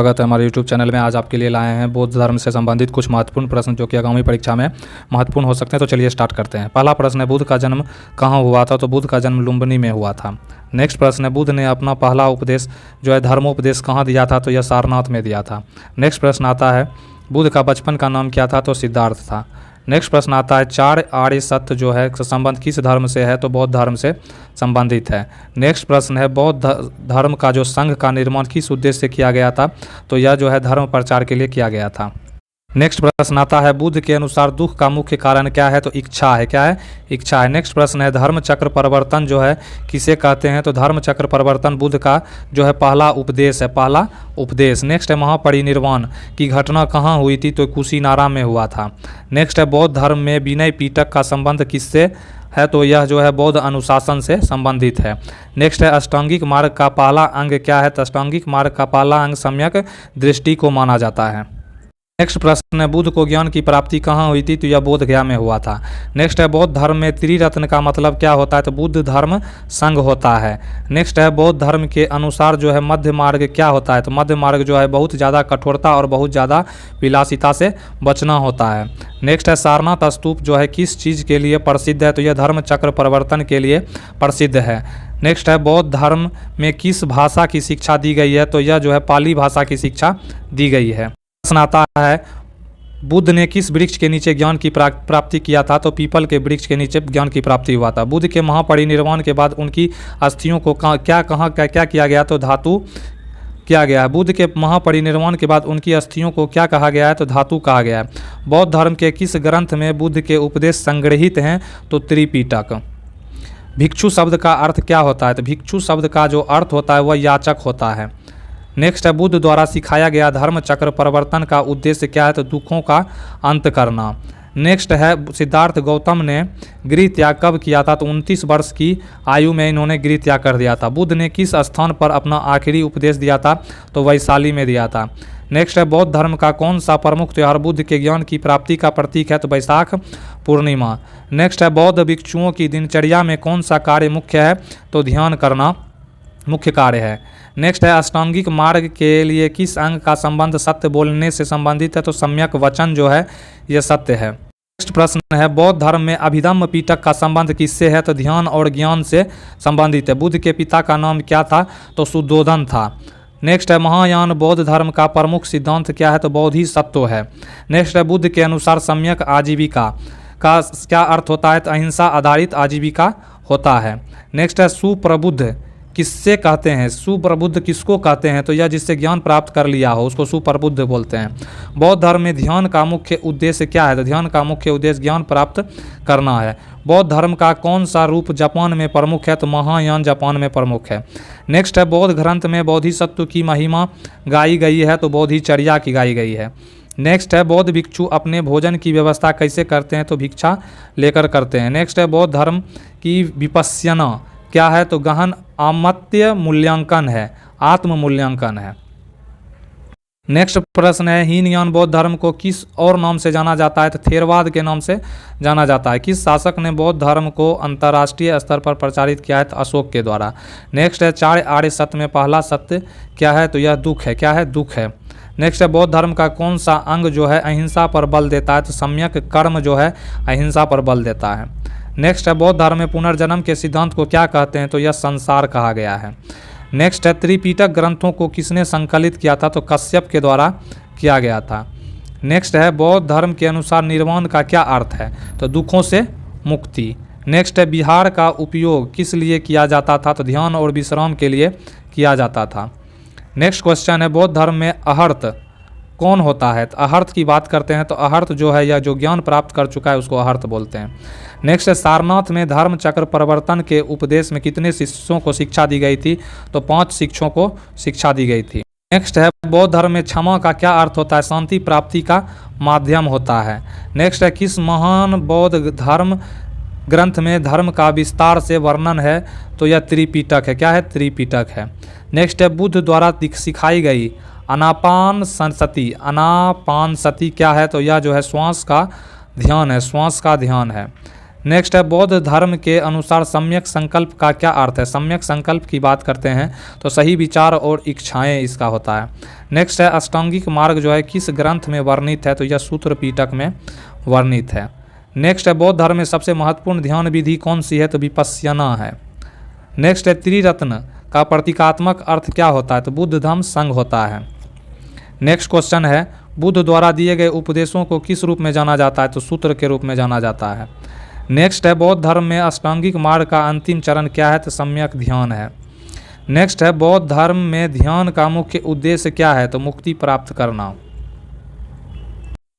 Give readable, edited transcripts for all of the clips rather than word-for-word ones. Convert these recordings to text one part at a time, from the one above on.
स्वागत है हमारे YouTube चैनल में। आज आपके लिए लाए हैं बौद्ध धर्म से संबंधित कुछ महत्वपूर्ण प्रश्न जो कि आगामी परीक्षा में महत्वपूर्ण हो सकते हैं। तो चलिए स्टार्ट करते हैं। पहला प्रश्न है, बुद्ध का जन्म कहाँ हुआ था? तो बुद्ध का जन्म लुम्बिनी में हुआ था। नेक्स्ट प्रश्न है, बुद्ध ने अपना पहला उपदेश जो है धर्मोपदेश कहाँ दिया था? तो यह सारनाथ में दिया था। नेक्स्ट प्रश्न आता है, बुद्ध का बचपन का नाम क्या था? तो सिद्धार्थ था। नेक्स्ट प्रश्न आता है, चार आर्य सत्य जो है संबंध किस धर्म से है? तो बौद्ध धर्म से संबंधित है। नेक्स्ट प्रश्न है, बौद्ध धर्म का जो संघ का निर्माण किस उद्देश्य से किया गया था? तो यह जो है धर्म प्रचार के लिए किया गया था। नेक्स्ट प्रश्न आता है, बुद्ध के अनुसार दुख का मुख्य कारण क्या है? तो इच्छा है। क्या है? इच्छा है। नेक्स्ट प्रश्न है, धर्म चक्र परिवर्तन जो है किसे कहते हैं? तो धर्म चक्र परिवर्तन बुद्ध का जो है पहला उपदेश है, पहला उपदेश। नेक्स्ट है, महापरिनिर्वाण की घटना कहाँ हुई थी? तो कुशीनारा में हुआ था। नेक्स्ट है, बौद्ध धर्म में विनय पिटक का संबंध किससे है? तो यह जो है बौद्ध अनुशासन से संबंधित है। नेक्स्ट है, अष्टांगिक मार्ग का पहला अंग क्या है? तो अष्टांगिक मार्ग का पहला अंग सम्यक दृष्टि को माना जाता है। नेक्स्ट प्रश्न है, बुद्ध को ज्ञान की प्राप्ति कहाँ हुई थी? तो यह बोध गया में हुआ था। नेक्स्ट है, बौद्ध धर्म में त्रिरत्न का मतलब क्या होता है? तो बुद्ध धर्म संघ होता है। नेक्स्ट है, बौद्ध धर्म के अनुसार जो है मध्य मार्ग क्या होता है? तो मध्य मार्ग जो है बहुत ज़्यादा कठोरता और बहुत ज़्यादा विलासिता से बचना होता है। नेक्स्ट है, सारनाथ स्तूप जो है किस चीज़ के लिए प्रसिद्ध है? तो यह धर्म चक्र परिवर्तन के लिए प्रसिद्ध है। नेक्स्ट है, बौद्ध धर्म में किस भाषा की शिक्षा दी गई है? तो यह जो है पाली भाषा की शिक्षा दी गई है। प्रश्न आता है, बुद्ध ने किस वृक्ष के नीचे ज्ञान की प्राप्ति किया था? तो पीपल के वृक्ष के नीचे ज्ञान की प्राप्ति हुआ था। बुद्ध के महापरिनिर्वाण के बाद उनकी अस्थियों को क्या किया गया? तो धातु किया गया है। बुद्ध के महापरिनिर्वाण के बाद उनकी अस्थियों को क्या कहा गया है? तो धातु कहा गया है। बौद्ध धर्म के किस ग्रंथ में बुद्ध के उपदेश संग्रहित हैं? तो त्रिपिटक। भिक्षु शब्द का अर्थ क्या होता है? तो भिक्षु शब्द का जो अर्थ होता है वह याचक होता है। नेक्स्ट है, बुद्ध द्वारा सिखाया गया धर्म चक्र परिवर्तन का उद्देश्य क्या है? तो दुखों का अंत करना। नेक्स्ट है, सिद्धार्थ गौतम ने गृह त्याग कब किया था? तो 29 वर्ष की आयु में इन्होंने गृह त्याग कर दिया था। बुद्ध ने किस स्थान पर अपना आखिरी उपदेश दिया था? तो वैशाली में दिया था। नेक्स्ट है, बौद्ध धर्म का कौन सा प्रमुख त्यौहार बुद्ध के ज्ञान की प्राप्ति का प्रतीक है? तो वैशाख पूर्णिमा। नेक्स्ट है, बौद्ध भिक्षुओं की दिनचर्या में कौन सा कार्य मुख्य है? तो ध्यान करना मुख्य कार्य है। नेक्स्ट है, अष्टांगिक मार्ग के लिए किस अंग का संबंध सत्य बोलने से संबंधित है? तो सम्यक वचन जो है यह सत्य है। नेक्स्ट प्रश्न है, बौद्ध धर्म में अभिधम्म पिटक का संबंध किससे है? तो ध्यान और ज्ञान से संबंधित है। बुद्ध के पिता का नाम क्या था? तो शुद्धोधन था। नेक्स्ट है, महायान बौद्ध धर्म का प्रमुख सिद्धांत क्या है? तो बोधिसत्व है। नेक्स्ट है, बुद्ध के अनुसार सम्यक आजीविका का क्या अर्थ होता है? तो अहिंसा आधारित आजीविका होता है। नेक्स्ट है, सुप्रबुद्ध किससे कहते हैं? सुप्रबुद्ध किसको कहते हैं? तो यह जिससे ज्ञान प्राप्त कर लिया हो उसको सुप्रबुद्ध बोलते हैं। बौद्ध धर्म में ध्यान का मुख्य उद्देश्य क्या है? तो ध्यान का मुख्य उद्देश्य ज्ञान प्राप्त करना है। बौद्ध धर्म का कौन सा रूप जापान में प्रमुख है? तो महायान जापान में प्रमुख है। नेक्स्ट है, बौद्ध ग्रंथ में बोधिसत्व की महिमा गाई गई है? तो बोधिचर्या की गाई गई है। नेक्स्ट है, बौद्ध भिक्षु अपने भोजन की व्यवस्था कैसे करते हैं? तो भिक्षा लेकर करते हैं। नेक्स्ट है, बौद्ध धर्म की विपश्यना क्या है? तो गहन आत्मत्य मूल्यांकन है, आत्म मूल्यांकन है। नेक्स्ट प्रश्न है, हीनयान बौद्ध धर्म को किस और नाम से जाना जाता है? तो थेरवाद के नाम से जाना जाता है। किस शासक ने बौद्ध धर्म को अंतर्राष्ट्रीय स्तर पर प्रचारित किया है? तो अशोक के द्वारा। नेक्स्ट है, चार आर्य सत्य में पहला सत्य क्या है? तो यह दुख है। क्या है? दुख है। नेक्स्ट है, बौद्ध धर्म का कौन सा अंग जो है अहिंसा पर बल देता है? तो सम्यक कर्म जो है अहिंसा पर बल देता है। नेक्स्ट है, बौद्ध धर्म में पुनर्जन्म के सिद्धांत को क्या कहते हैं? तो यह संसार कहा गया है। नेक्स्ट है, त्रिपिटक ग्रंथों को किसने संकलित किया था? तो कश्यप के द्वारा किया गया था। नेक्स्ट है, बौद्ध धर्म के अनुसार निर्वाण का क्या अर्थ है? तो दुखों से मुक्ति। नेक्स्ट है, विहार का उपयोग किस लिए किया जाता था? तो ध्यान और विश्राम के लिए किया जाता था। नेक्स्ट क्वेश्चन है, बौद्ध धर्म में अहर्त कौन होता है? तो अहर्त की बात करते हैं तो अहर्त जो है या जो ज्ञान प्राप्त कर चुका है उसको अहर्त बोलते हैं। नेक्स्ट है, सारनाथ में धर्म चक्र परिवर्तन के उपदेश में कितने शिष्यों को शिक्षा दी गई थी? तो 5 शिष्यों को शिक्षा दी गई थी। नेक्स्ट है, बौद्ध धर्म में क्षमा का क्या अर्थ होता है? शांति प्राप्ति का माध्यम होता है। नेक्स्ट है, किस महान बौद्ध धर्म ग्रंथ में धर्म का विस्तार से वर्णन है? तो यह त्रिपिटक है। क्या है? त्रिपिटक है। नेक्स्ट है, बुद्ध द्वारा सिखाई गई आनापान सती। आनापान सती क्या है? तो यह जो है श्वास का ध्यान है, श्वास का ध्यान है। नेक्स्ट है बौद्ध धर्म के अनुसार सम्यक संकल्प का क्या अर्थ है। सम्यक संकल्प की बात करते हैं तो सही विचार और इच्छाएं इसका होता है। नेक्स्ट है अष्टांगिक मार्ग जो है किस ग्रंथ में वर्णित है, तो यह सूत्र पिटक में वर्णित है। नेक्स्ट है बौद्ध धर्म में सबसे महत्वपूर्ण ध्यान विधि कौन सी है, तो विपश्यना है। नेक्स्ट है त्रिरत्न का प्रतीकात्मक अर्थ क्या होता है, तो बुद्ध धम्म संघ होता है। नेक्स्ट क्वेश्चन है बुद्ध द्वारा दिए गए उपदेशों को किस रूप में जाना जाता है, तो सूत्र के रूप में जाना जाता है। नेक्स्ट है बौद्ध धर्म में अष्टांगिक मार्ग का अंतिम चरण क्या है, तो सम्यक ध्यान है। नेक्स्ट है बौद्ध धर्म में ध्यान का मुख्य उद्देश्य क्या है, तो मुक्ति प्राप्त करना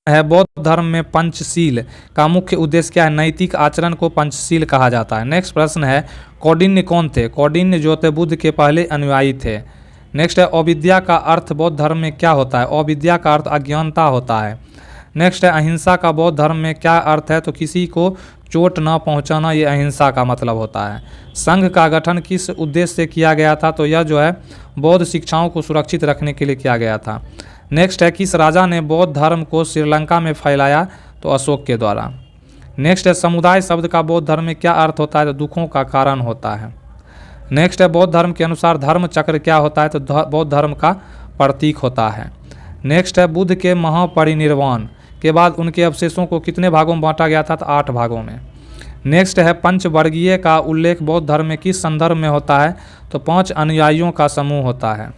है। बौद्ध धर्म में पंचशील का मुख्य उद्देश्य क्या है, नैतिक आचरण को पंचशील कहा जाता है। नेक्स्ट प्रश्न है कौंडिन्य कौन थे, कौंडिन्य जो थे बुद्ध के पहले अनुयायी थे। नेक्स्ट है अविद्या का अर्थ बौद्ध धर्म में क्या होता है, अविद्या का अर्थ अज्ञानता होता है। नेक्स्ट है अहिंसा का बौद्ध धर्म में क्या अर्थ है, तो किसी को चोट न पहुंचाना, ये अहिंसा का मतलब होता है। संघ का गठन किस उद्देश्य से किया गया था, तो यह जो है बौद्ध शिक्षाओं को सुरक्षित रखने के लिए किया गया था। नेक्स्ट है किस राजा ने बौद्ध धर्म को श्रीलंका में फैलाया, तो अशोक के द्वारा। नेक्स्ट है समुदाय शब्द का बौद्ध धर्म में क्या अर्थ होता है, तो दुखों का कारण होता है। नेक्स्ट है बौद्ध धर्म के अनुसार धर्म चक्र क्या होता है, तो बौद्ध धर्म का प्रतीक होता है। नेक्स्ट है बुद्ध के महापरिनिर्वाण के बाद उनके अवशेषों को कितने भागों में बांटा गया था, तो 8 भागों में। नेक्स्ट है पंचवर्गीय का उल्लेख बौद्ध धर्म में किस संदर्भ में होता है, तो 5 अनुयायियों का समूह होता है।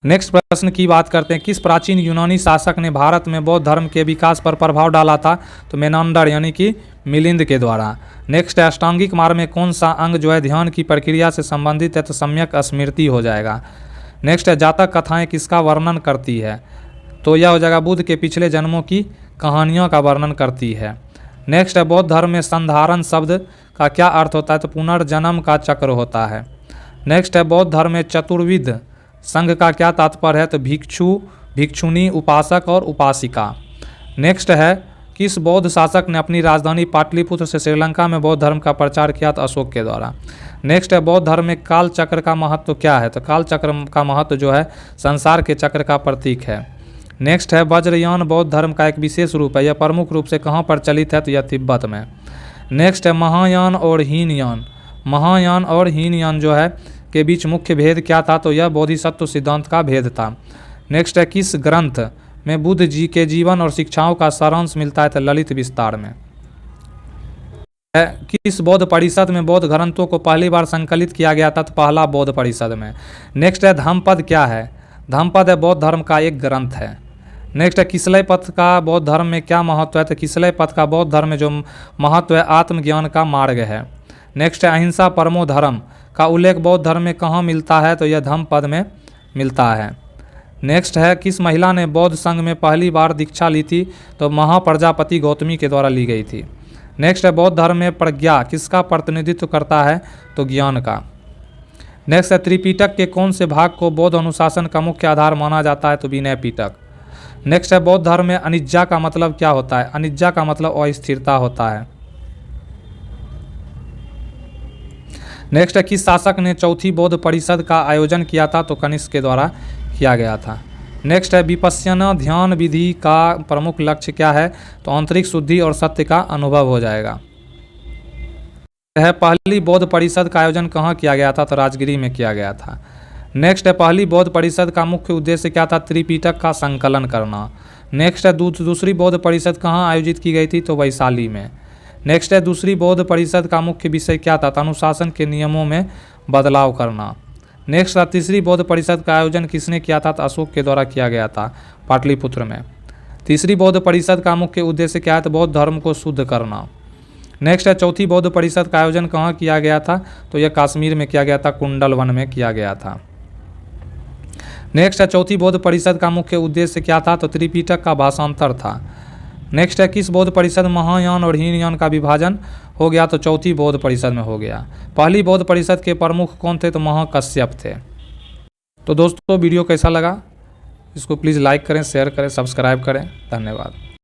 नेक्स्ट प्रश्न की बात करते हैं किस प्राचीन यूनानी शासक ने भारत में बौद्ध धर्म के विकास पर प्रभाव डाला था, तो मेनांडर यानी कि मिलिंद के द्वारा। नेक्स्ट है अष्टांगिक मार्ग में कौन सा अंग जो है ध्यान की प्रक्रिया से संबंधित है, तो सम्यक स्मृति हो जाएगा। नेक्स्ट है जातक कथाएं किसका वर्णन करती है, तो यह हो जाएगा बुद्ध के पिछले जन्मों की कहानियों का वर्णन करती है। नेक्स्ट है बौद्ध धर्म में संधारण शब्द का क्या अर्थ होता है, तो पुनर्जन्म का चक्र होता है। नेक्स्ट है बौद्ध धर्म में चतुर्विध संघ का क्या तात्पर्य है, तो भिक्षु, भिक्षुनी, उपासक और उपासिका। नेक्स्ट है किस बौद्ध शासक ने अपनी राजधानी पाटलिपुत्र से श्रीलंका में बौद्ध धर्म का प्रचार किया, तो अशोक के द्वारा। नेक्स्ट है बौद्ध धर्म में काल चक्र का महत्व क्या है, तो काल चक्र का महत्व जो है संसार के चक्र का प्रतीक है। नेक्स्ट है वज्रयान बौद्ध धर्म का एक विशेष रूप है, यह प्रमुख रूप से कहाँ प्रचलित है, तो यह तिब्बत में। नेक्स्ट है महायान और हीनयान, महायान और हीनयान जो है के बीच मुख्य भेद क्या था, तो यह बोधिसत्व सिद्धांत का भेद था। नेक्स्ट है किस ग्रंथ में बुद्ध जी के जीवन और शिक्षाओं का सारांश मिलता है, तो ललित विस्तार में। किस बौद्ध परिषद में बौद्ध ग्रंथों को पहली बार संकलित किया गया था, तो पहला बौद्ध परिषद में। नेक्स्ट है धम्मपद क्या है, धम्मपद है बौद्ध धर्म का एक ग्रंथ है। नेक्स्ट है किसलय पथ का बौद्ध धर्म में क्या महत्व है, तो किसलय पथ का बौद्ध धर्म में जो महत्व है आत्मज्ञान का मार्ग है। नेक्स्ट है अहिंसा परमो धर्म का उल्लेख बौद्ध धर्म में कहाँ मिलता है, तो यह धम्मपद में मिलता है। नेक्स्ट है किस महिला ने बौद्ध संघ में पहली बार दीक्षा ली थी, तो महाप्रजापति गौतमी के द्वारा ली गई थी। नेक्स्ट है बौद्ध धर्म में प्रज्ञा किसका प्रतिनिधित्व करता है, तो ज्ञान का। नेक्स्ट है त्रिपिटक के कौन से भाग को बौद्ध अनुशासन का मुख्य आधार माना जाता है, तो विनय पिटक। नेक्स्ट है बौद्ध धर्म में अनिज्जा का मतलब क्या होता है, अनिज्जा का मतलब अस्थिरता होता है। नेक्स्ट है किस शासक ने चौथी बौद्ध परिषद का आयोजन किया था, तो कनिष्क के द्वारा किया गया था। नेक्स्ट है विपश्यना ध्यान विधि का प्रमुख लक्ष्य क्या है, तो आंतरिक शुद्धि और सत्य का अनुभव हो जाएगा। है पहली बौद्ध परिषद का आयोजन कहाँ किया गया था, तो राजगिरी में किया गया था। नेक्स्ट है पहली बौद्ध परिषद का मुख्य उद्देश्य क्या था, त्रिपिटक का संकलन करना। नेक्स्ट है दूसरी बौद्ध परिषद कहाँ आयोजित की गई थी, तो वैशाली में। नेक्स्ट है दूसरी बौद्ध परिषद का मुख्य विषय क्या था, अनुशासन के नियमों में बदलाव करना। नेक्स्ट है तीसरी बौद्ध परिषद का आयोजन किसने किया था, तो अशोक के द्वारा किया गया था पाटलिपुत्र में। तीसरी बौद्ध परिषद का मुख्य उद्देश्य क्या है, तो बौद्ध धर्म को शुद्ध करना। नेक्स्ट है चौथी बौद्ध परिषद का आयोजन कहाँ किया गया था, तो यह कश्मीर में किया गया था, कुंडल वन में किया गया था। नेक्स्ट है चौथी बौद्ध परिषद का मुख्य उद्देश्य क्या था, तो त्रिपिटक का भाषांतर था। नेक्स्ट है किस बौद्ध परिषद महायान और हीनयान का विभाजन हो गया, तो चौथी बौद्ध परिषद में हो गया। पहली बौद्ध परिषद के प्रमुख कौन थे, तो महाकश्यप थे। तो दोस्तों वीडियो कैसा लगा, इसको प्लीज़ लाइक करें, शेयर करें, सब्सक्राइब करें। धन्यवाद।